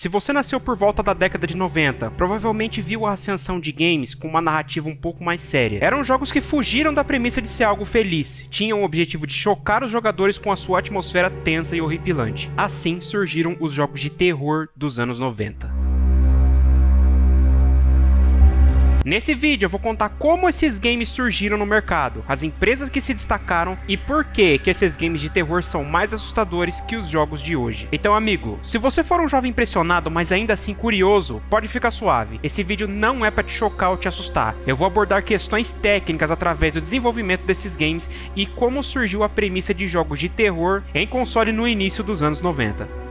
Se você nasceu por volta da década de 90, provavelmente viu a ascensão de games com uma narrativa um pouco mais séria. Eram jogos que fugiram da premissa de ser algo feliz, tinham o objetivo de chocar os jogadores com a sua atmosfera tensa e horripilante. Assim surgiram os jogos de terror dos anos 90. Nesse vídeo eu vou contar como esses games surgiram no mercado, as empresas que se destacaram e por que esses games de terror são mais assustadores que os jogos de hoje. Então, amigo, se você for um jovem impressionado, mas ainda assim curioso, pode ficar suave. Esse vídeo não é para te chocar ou te assustar. Eu vou abordar questões técnicas através do desenvolvimento desses games e como surgiu a premissa de jogos de terror em console no início dos anos 90.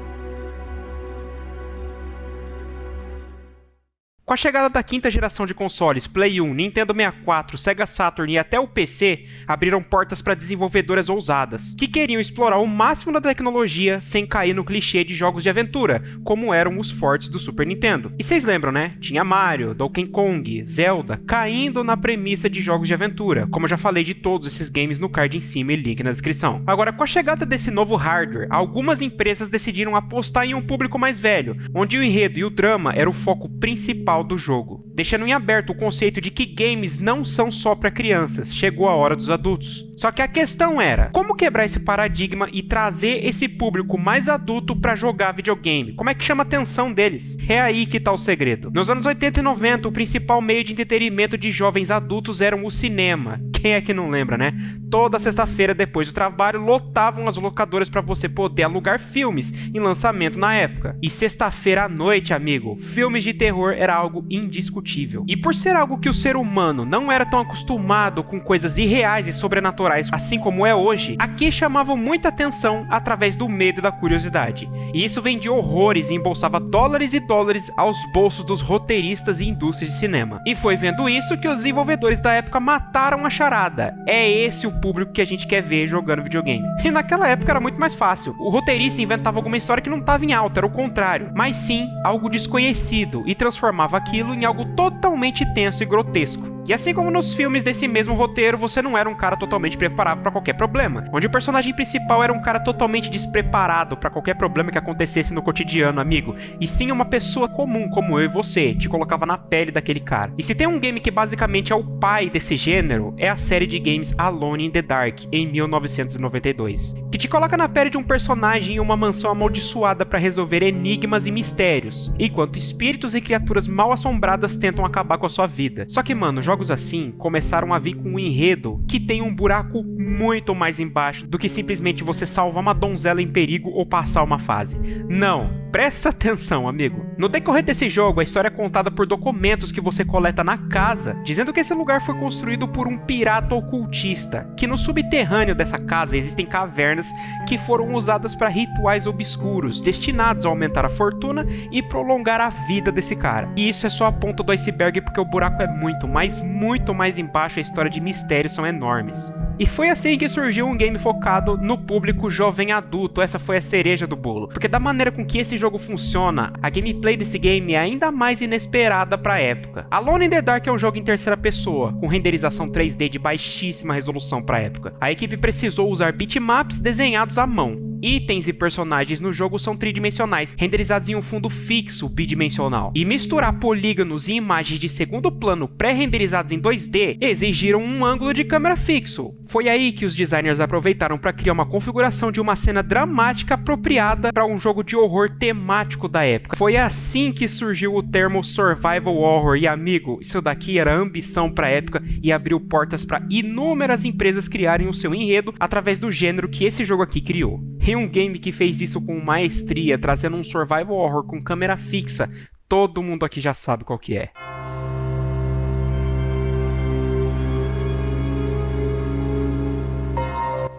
Com a chegada da quinta geração de consoles, Play 1, Nintendo 64, Sega Saturn e até o PC, abriram portas para desenvolvedoras ousadas, que queriam explorar o máximo da tecnologia sem cair no clichê de jogos de aventura, como eram os fortes do Super Nintendo. E vocês lembram, né? Tinha Mario, Donkey Kong, Zelda, caindo na premissa de jogos de aventura, como eu já falei de todos esses games no card em cima e link na descrição. Agora, com a chegada desse novo hardware, algumas empresas decidiram apostar em um público mais velho, onde o enredo e o drama era o foco principal do jogo, deixando em aberto o conceito de que games não são só para crianças, chegou a hora dos adultos. Só que a questão era, como quebrar esse paradigma e trazer esse público mais adulto para jogar videogame? Como é que chama a atenção deles? É aí que tá o segredo. Nos anos 80 e 90, o principal meio de entretenimento de jovens adultos era o cinema. Quem é que não lembra, né? Toda sexta-feira depois do trabalho, lotavam as locadoras para você poder alugar filmes em lançamento na época. E sexta-feira à noite, amigo, filmes de terror era algo indiscutível. E por ser algo que o ser humano não era tão acostumado com coisas irreais e sobrenaturais assim como é hoje, aqui chamavam muita atenção através do medo e da curiosidade. E isso vendia horrores e embolsava dólares e dólares aos bolsos dos roteiristas e indústrias de cinema. E foi vendo isso que os desenvolvedores da época mataram a charada. É esse o público que a gente quer ver jogando videogame. E naquela época era muito mais fácil. O roteirista inventava alguma história que não estava em alta, era o contrário, mas sim algo desconhecido e transformava aquilo em algo totalmente tenso e grotesco. E assim como nos filmes desse mesmo roteiro, você não era um cara totalmente preparado para qualquer problema, onde o personagem principal era um cara totalmente despreparado para qualquer problema que acontecesse no cotidiano, amigo, e sim uma pessoa comum como eu e você, te colocava na pele daquele cara. E se tem um game que basicamente é o pai desse gênero, é a série de games Alone in the Dark, em 1992, que te coloca na pele de um personagem em uma mansão amaldiçoada para resolver enigmas e mistérios, enquanto espíritos e criaturas mal assombradas tentam acabar com a sua vida. Só que, mano, jogos assim começaram a vir com um enredo que tem um buraco muito mais embaixo do que simplesmente você salvar uma donzela em perigo ou passar uma fase. Não, presta atenção, amigo. No decorrer desse jogo, a história é contada por documentos que você coleta na casa, dizendo que esse lugar foi construído por um pirata ocultista, que no subterrâneo dessa casa existem cavernas que foram usadas para rituais obscuros, destinados a aumentar a fortuna e prolongar a vida desse cara. E isso é só a ponta do iceberg, porque o buraco é muito, mas muito mais embaixo, a história de mistérios são enormes. E foi assim que surgiu um game focado no público jovem adulto. Essa foi a cereja do bolo, porque da maneira com que esse jogo funciona, a gameplay desse game é ainda mais inesperada para a época. Alone in the Dark é um jogo em terceira pessoa, com renderização 3D de baixíssima resolução para a época. A equipe precisou usar bitmaps desenhados à mão. Itens e personagens no jogo são tridimensionais, renderizados em um fundo fixo bidimensional. E misturar polígonos e imagens de segundo plano pré-renderizados em 2D exigiram um ângulo de câmera fixo. Foi aí que os designers aproveitaram para criar uma configuração de uma cena dramática apropriada para um jogo de horror temático da época. Foi assim que surgiu o termo Survival Horror. E amigo, isso daqui era ambição para a época e abriu portas para inúmeras empresas criarem o seu enredo através do gênero que esse jogo aqui criou. E um game que fez isso com maestria, trazendo um survival horror com câmera fixa, todo mundo aqui já sabe qual que é.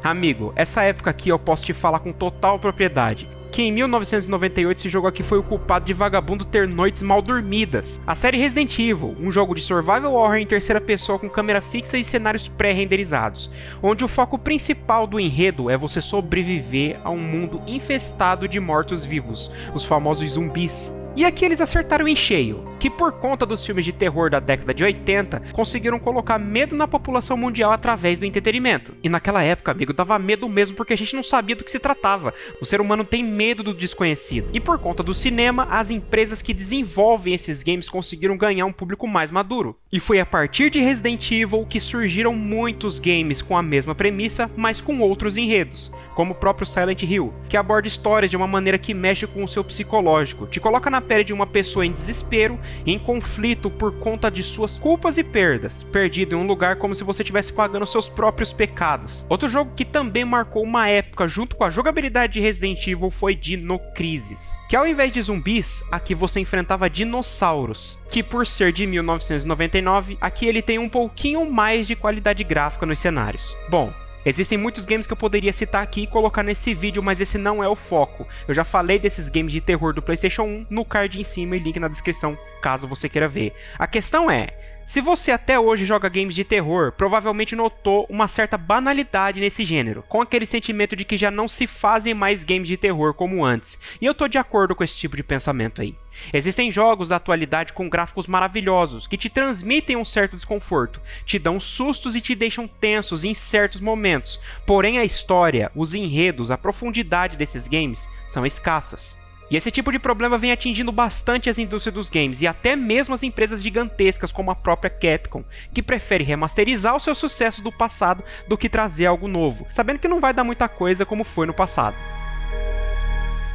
Amigo, essa época aqui eu posso te falar com total propriedade, que em 1998 esse jogo aqui foi o culpado de vagabundo ter noites mal dormidas. A série Resident Evil, um jogo de survival horror em terceira pessoa com câmera fixa e cenários pré-renderizados, onde o foco principal do enredo é você sobreviver a um mundo infestado de mortos-vivos, os famosos zumbis. E aqui eles acertaram em cheio. que por conta dos filmes de terror da década de 80, conseguiram colocar medo na população mundial através do entretenimento. E naquela época, amigo, dava medo mesmo porque a gente não sabia do que se tratava. O ser humano tem medo do desconhecido. E por conta do cinema, as empresas que desenvolvem esses games conseguiram ganhar um público mais maduro. E foi a partir de Resident Evil que surgiram muitos games com a mesma premissa, mas com outros enredos, como o próprio Silent Hill, que aborda histórias de uma maneira que mexe com o seu psicológico, te coloca na pele de uma pessoa em desespero e em conflito por conta de suas culpas e perdas, perdido em um lugar como se você estivesse pagando seus próprios pecados. Outro jogo que também marcou uma época junto com a jogabilidade de Resident Evil foi Dino Crisis, que ao invés de zumbis, aqui você enfrentava dinossauros, que por ser de 1999, aqui ele tem um pouquinho mais de qualidade gráfica nos cenários. Bom, existem muitos games que eu poderia citar aqui e colocar nesse vídeo, mas esse não é o foco. Eu já falei desses games de terror do PlayStation 1 no card em cima e link na descrição, caso você queira ver. A questão é, se você até hoje joga games de terror, provavelmente notou uma certa banalidade nesse gênero, com aquele sentimento de que já não se fazem mais games de terror como antes, e eu tô de acordo com esse tipo de pensamento aí. Existem jogos da atualidade com gráficos maravilhosos, que te transmitem um certo desconforto, te dão sustos e te deixam tensos em certos momentos, porém a história, os enredos, a profundidade desses games são escassas. E esse tipo de problema vem atingindo bastante as indústrias dos games e até mesmo as empresas gigantescas como a própria Capcom, que prefere remasterizar os seus sucessos do passado do que trazer algo novo, sabendo que não vai dar muita coisa como foi no passado.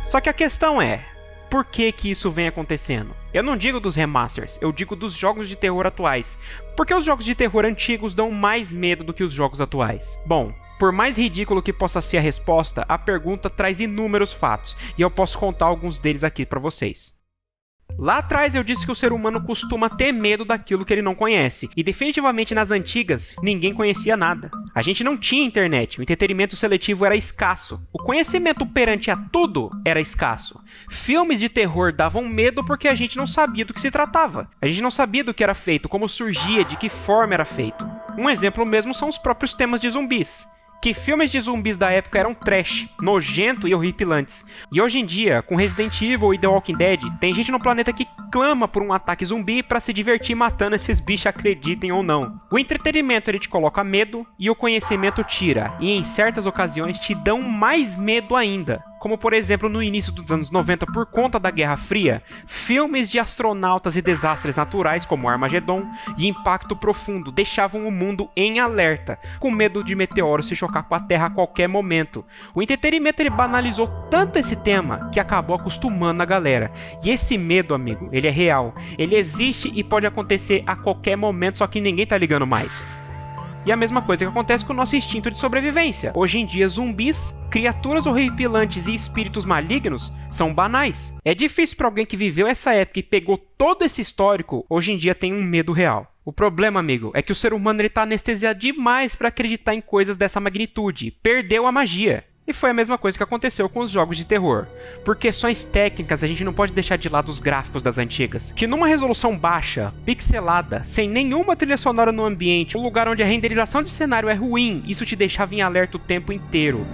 Só que a questão é, por que que isso vem acontecendo? Eu não digo dos remasters, eu digo dos jogos de terror atuais. Porque os jogos de terror antigos dão mais medo do que os jogos atuais? Bom, por mais ridículo que possa ser a resposta, a pergunta traz inúmeros fatos, e eu posso contar alguns deles aqui para vocês. Lá atrás eu disse que o ser humano costuma ter medo daquilo que ele não conhece, e definitivamente nas antigas, ninguém conhecia nada. A gente não tinha internet, o entretenimento seletivo era escasso, o conhecimento perante a tudo era escasso. Filmes de terror davam medo porque a gente não sabia do que se tratava. A gente não sabia do que era feito, como surgia, de que forma era feito. Um exemplo mesmo são os próprios temas de zumbis. Que filmes de zumbis da época eram trash, nojento e horripilantes. E hoje em dia, com Resident Evil e The Walking Dead, tem gente no planeta que clama por um ataque zumbi pra se divertir matando esses bichos, acreditem ou não. O entretenimento ele te coloca medo e o conhecimento tira, e em certas ocasiões te dão mais medo ainda. Como por exemplo no início dos anos 90 por conta da Guerra Fria, filmes de astronautas e desastres naturais como Armagedon e Impacto Profundo deixavam o mundo em alerta, com medo de meteoros se chocar com a Terra a qualquer momento. O entretenimento ele banalizou tanto esse tema que acabou acostumando a galera. E esse medo, amigo, ele é real, ele existe e pode acontecer a qualquer momento, só que ninguém tá ligando mais. E a mesma coisa que acontece com o nosso instinto de sobrevivência. Hoje em dia, zumbis, criaturas horripilantes e espíritos malignos são banais. É difícil para alguém que viveu essa época e pegou todo esse histórico, hoje em dia tem um medo real. O problema, amigo, é que o ser humano está anestesiado demais para acreditar em coisas dessa magnitude. Perdeu a magia. E foi a mesma coisa que aconteceu com os jogos de terror. Por questões técnicas, a gente não pode deixar de lado os gráficos das antigas, que numa resolução baixa, pixelada, sem nenhuma trilha sonora no ambiente, um lugar onde a renderização de cenário é ruim, isso te deixava em alerta o tempo inteiro.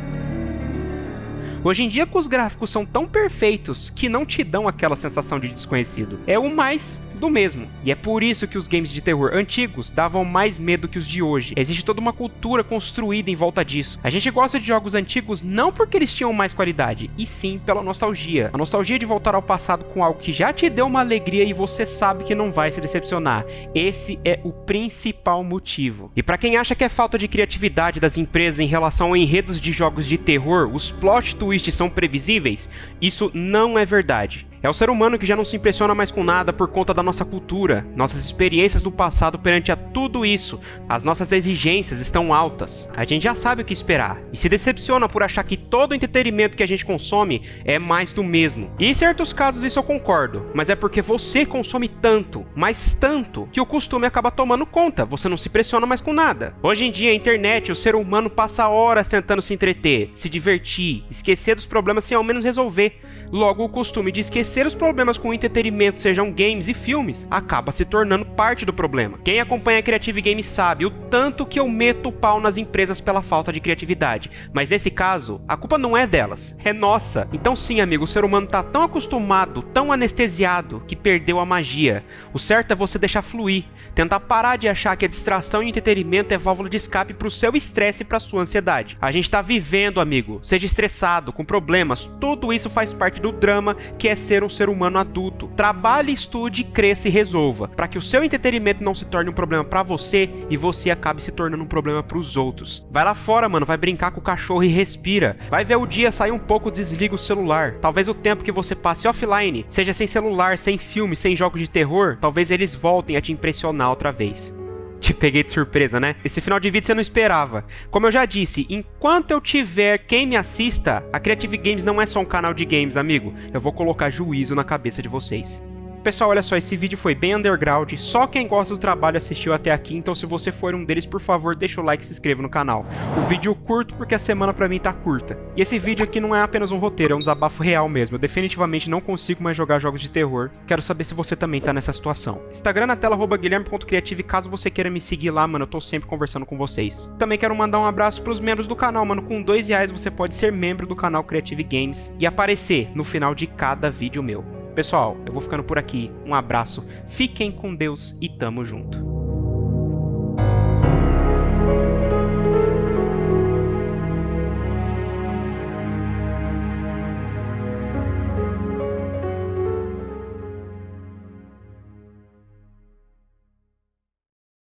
Hoje em dia, os gráficos são tão perfeitos que não te dão aquela sensação de desconhecido. É o mais do mesmo. E é por isso que os games de terror antigos davam mais medo que os de hoje. Existe toda uma cultura construída em volta disso. A gente gosta de jogos antigos não porque eles tinham mais qualidade, e sim pela nostalgia. A nostalgia de voltar ao passado com algo que já te deu uma alegria e você sabe que não vai se decepcionar. Esse é o principal motivo. E pra quem acha que é falta de criatividade das empresas em relação a enredos de jogos de terror, os plot twists são previsíveis, isso não é verdade. É o ser humano que já não se impressiona mais com nada por conta da nossa cultura, nossas experiências do passado perante a tudo isso. As nossas exigências estão altas. A gente já sabe o que esperar e se decepciona por achar que todo o entretenimento que a gente consome é mais do mesmo. E em certos casos isso eu concordo, mas é porque você consome tanto, mas tanto, que o costume acaba tomando conta, você não se impressiona mais com nada. Hoje em dia, a internet, o ser humano passa horas tentando se entreter, se divertir, esquecer dos problemas sem ao menos resolver. Logo, o costume de esquecer terceiros problemas com o entretenimento, sejam games e filmes, acaba se tornando parte do problema. Quem acompanha a Creative Games sabe o tanto que eu meto o pau nas empresas pela falta de criatividade, mas nesse caso, a culpa não é delas, é nossa. Então sim, amigo, o ser humano tá tão acostumado, tão anestesiado, que perdeu a magia. O certo é você deixar fluir, tentar parar de achar que a distração e o entretenimento é válvula de escape pro seu estresse e pra sua ansiedade. A gente tá vivendo, amigo, seja estressado, com problemas, tudo isso faz parte do drama que é ser um ser humano adulto. Trabalhe, estude, cresça e resolva, para que o seu entretenimento não se torne um problema pra você e você acabe se tornando um problema pros outros. Vai lá fora, mano, vai brincar com o cachorro e respira. Vai ver o dia sair um pouco, desliga o celular. Talvez o tempo que você passe offline, seja sem celular, sem filme, sem jogos de terror, talvez eles voltem a te impressionar outra vez. Te peguei de surpresa, né? Esse final de vídeo você não esperava. Como eu já disse, enquanto eu tiver quem me assista, a Creative Games não é só um canal de games, amigo. Eu vou colocar juízo na cabeça de vocês. Pessoal, olha só, esse vídeo foi bem underground, só quem gosta do trabalho assistiu até aqui, então se você for um deles, por favor, deixa o like e se inscreva no canal. O vídeo curto porque a semana pra mim tá curta. E esse vídeo aqui não é apenas um roteiro, é um desabafo real mesmo. Eu definitivamente não consigo mais jogar jogos de terror. Quero saber se você também tá nessa situação. Instagram na tela, @guilherme.creative, caso você queira me seguir lá, mano, eu tô sempre conversando com vocês. Também quero mandar um abraço pros membros do canal, mano, com R$2 você pode ser membro do canal Creative Games e aparecer no final de cada vídeo meu. Pessoal, eu vou ficando por aqui, um abraço, fiquem com Deus e tamo junto.